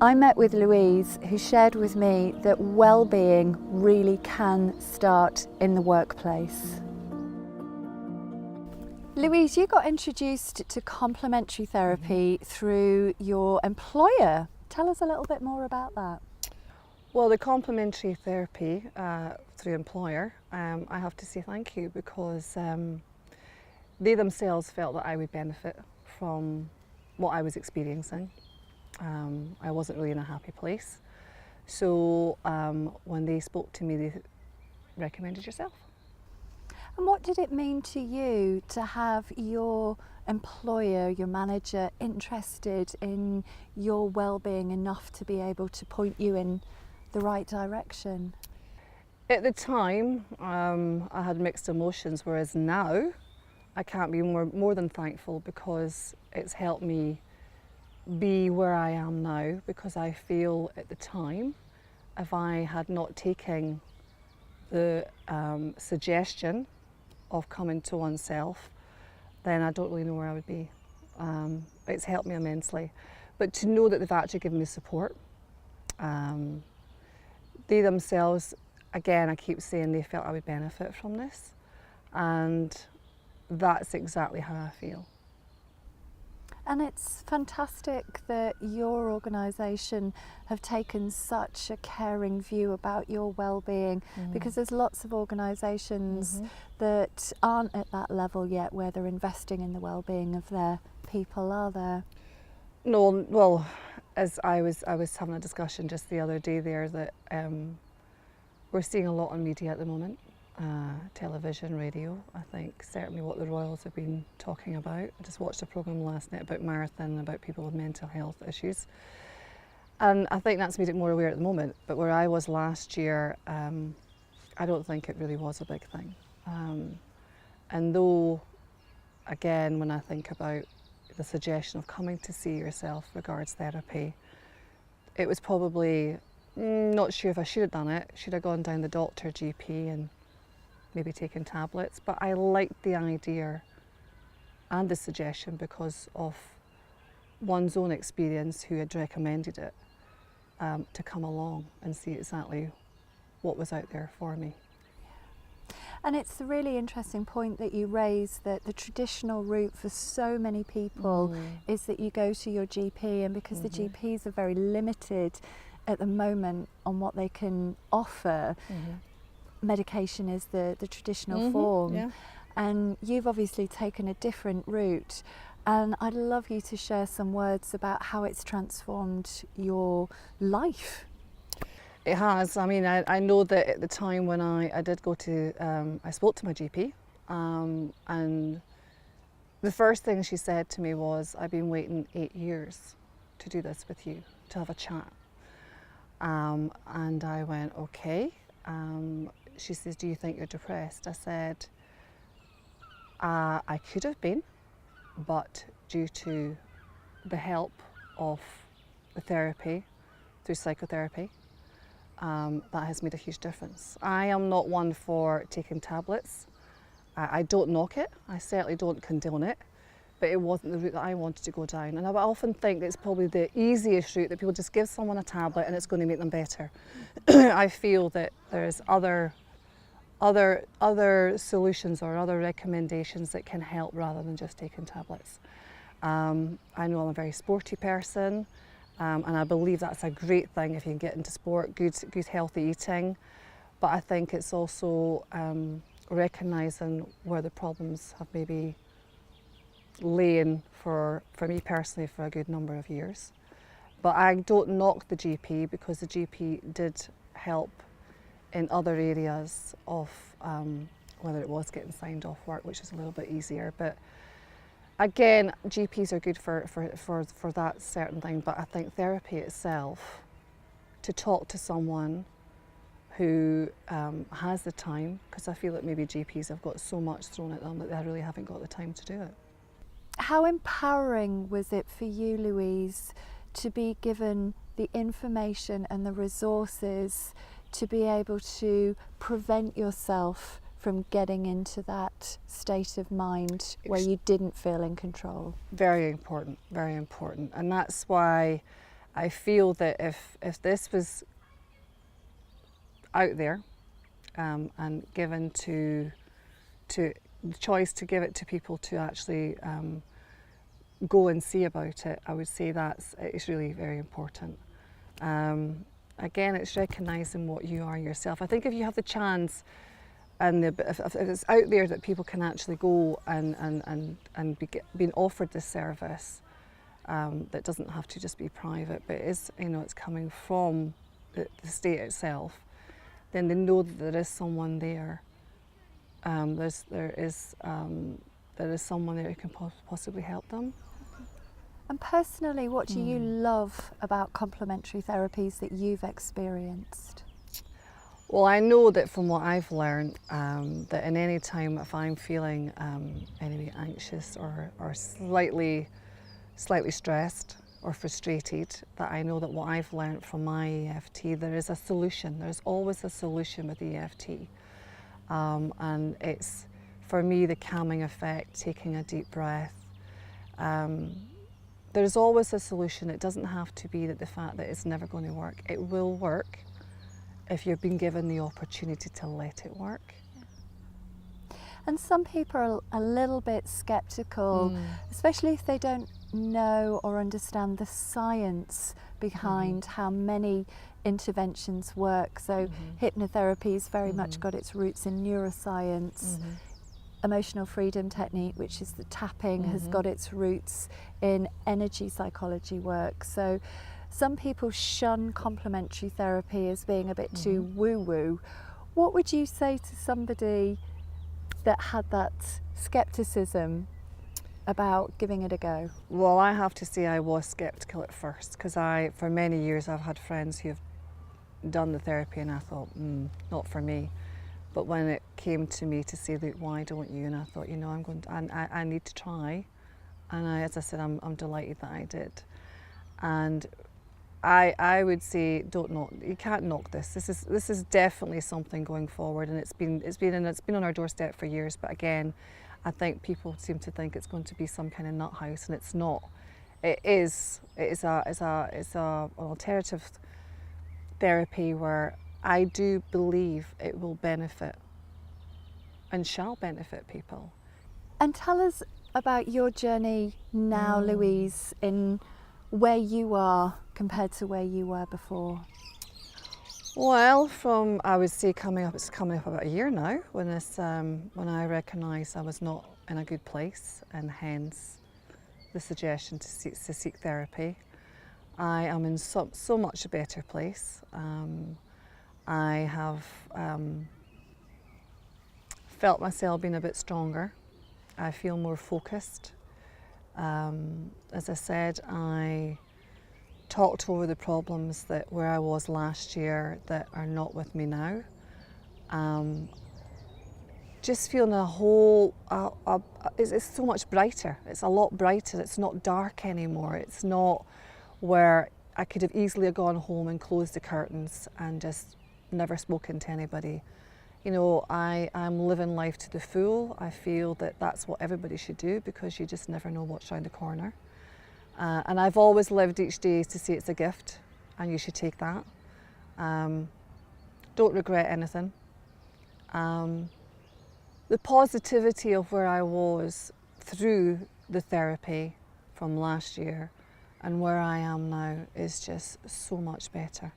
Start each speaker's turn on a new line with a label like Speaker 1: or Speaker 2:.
Speaker 1: I met with Louise, who shared with me that well-being really can start in the workplace. Louise, you got introduced to complementary therapy through your employer. Tell us a little bit more about that.
Speaker 2: Well, the complementary therapy through employer, I have to say thank you, because they themselves felt that I would benefit from what I was experiencing. I wasn't really in a happy place. So when they spoke to me, they recommended yourself.
Speaker 1: And what did it mean to you to have your employer, your manager, interested in your well-being enough to be able to point you in the right direction?
Speaker 2: At the time, I had mixed emotions, whereas now I can't be more than thankful, because it's helped me be where I am now, because I feel at the time, if I had not taken the suggestion of coming to oneself, then I don't really know where I would be. It's helped me immensely. But to know that they've actually given me support, they themselves, again, I keep saying they felt I would benefit from this, and that's exactly how I feel.
Speaker 1: And it's fantastic that your organisation have taken such a caring view about your well-being, because there's lots of organisations that aren't at that level yet where they're investing in the well-being of their people, are there?
Speaker 2: No, well, as I was having a discussion just the other day there, that we're seeing a lot on media at the moment. Television, radio, I think certainly what the Royals have been talking about. I just watched a programme last night about marathon, about people with mental health issues, and I think that's made it more aware at the moment. But where I was last year, I don't think it really was a big thing. And though, again, when I think about the suggestion of coming to see yourself regards therapy, it was probably not sure if I should have done it. Should have gone down the doctor, GP, and maybe taken tablets, but I liked the idea and the suggestion because of one's own experience, who had recommended it, to come along and see exactly what was out there for me.
Speaker 1: And it's a really interesting point that you raise, that the traditional route for so many people is that you go to your GP, and because the GPs are very limited at the moment on what they can offer, medication is the traditional form.
Speaker 2: Yeah.
Speaker 1: And you've obviously taken a different route, and I'd love you to share some words about how it's transformed your life.
Speaker 2: It has. I mean, I know that at the time when I did go to, I spoke to my GP, and the first thing she said to me was, I've been waiting 8 years to do this with you, to have a chat. And I went, okay. She says, do you think you're depressed? I said, I could have been, but due to the help of the therapy, through psychotherapy, that has made a huge difference. I am not one for taking tablets. I don't knock it. I certainly don't condone it, but it wasn't the route that I wanted to go down. And I often think it's probably the easiest route, that people just give someone a tablet and it's going to make them better. I feel that there's other solutions or other recommendations that can help rather than just taking tablets. I know I'm a very sporty person, and I believe that's a great thing if you can get into sport, good healthy eating. But I think it's also recognising where the problems have maybe lain for me personally for a good number of years. But I don't knock the GP, because the GP did help in other areas of whether it was getting signed off work, which is a little bit easier. But again, GPs are good for that certain thing, but I think therapy itself, to talk to someone who has the time, because I feel that maybe GPs have got so much thrown at them that they really haven't got the time to do it.
Speaker 1: How empowering was it for you, Louise, to be given the information and the resources to be able to prevent yourself from getting into that state of mind where you didn't feel in control?
Speaker 2: Very important, very important. And that's why I feel that if this was out there and given to the choice to give it to people to actually go and see about it, I would say it's really very important. Again, it's recognising what you are yourself. I think if you have the chance and if it's out there that people can actually go and be being offered this service, that doesn't have to just be private, but it is, it's coming from the state itself, then they know that there is someone there. There is someone there who can possibly help them.
Speaker 1: And personally, what do you love about complementary therapies that you've experienced?
Speaker 2: Well, I know that from what I've learned, that in any time if I'm feeling anyway anxious or slightly stressed or frustrated, that I know that what I've learned from my EFT, there is a solution. There's always a solution with EFT. And it's, for me, the calming effect, taking a deep breath. There's always a solution. It doesn't have to be that the fact that it's never going to work. It will work if you've been given the opportunity to let it work.
Speaker 1: And some people are a little bit sceptical, especially if they don't know or understand the science behind how many interventions work. So hypnotherapy's very much got its roots in neuroscience. Emotional freedom technique, which is the tapping, has got its roots in energy psychology work. So some people shun complementary therapy as being a bit too woo-woo. What would you say to somebody that had that skepticism about giving it a go?
Speaker 2: Well, I have to say I was sceptical at first, because for many years I've had friends who have done the therapy and I thought, not for me. But when it came to me to say, look, why don't you? And I thought, I'm going to, I need to try. And as I said, I'm delighted that I did. And I would say, you can't knock this. This is definitely something going forward, and it's been on our doorstep for years. But again, I think people seem to think it's going to be some kind of nut house, and it's not. It is an alternative therapy where I do believe it will benefit and shall benefit people.
Speaker 1: And tell us about your journey now, Louise, in where you are compared to where you were before.
Speaker 2: Well, I would say it's coming up about a year now when I recognised I was not in a good place, and hence the suggestion to seek therapy. I am in so much a better place. I have felt myself being a bit stronger. I feel more focused. As I said, I talked over the problems where I was last year that are not with me now. Just feeling it's so much brighter. It's a lot brighter. It's not dark anymore. It's not where I could have easily gone home and closed the curtains and just never spoken to anybody. I'm living life to the full. I feel that that's what everybody should do, because you just never know what's around the corner. And I've always lived each day to say it's a gift, and you should take that. Don't regret anything. The positivity of where I was through the therapy from last year and where I am now is just so much better.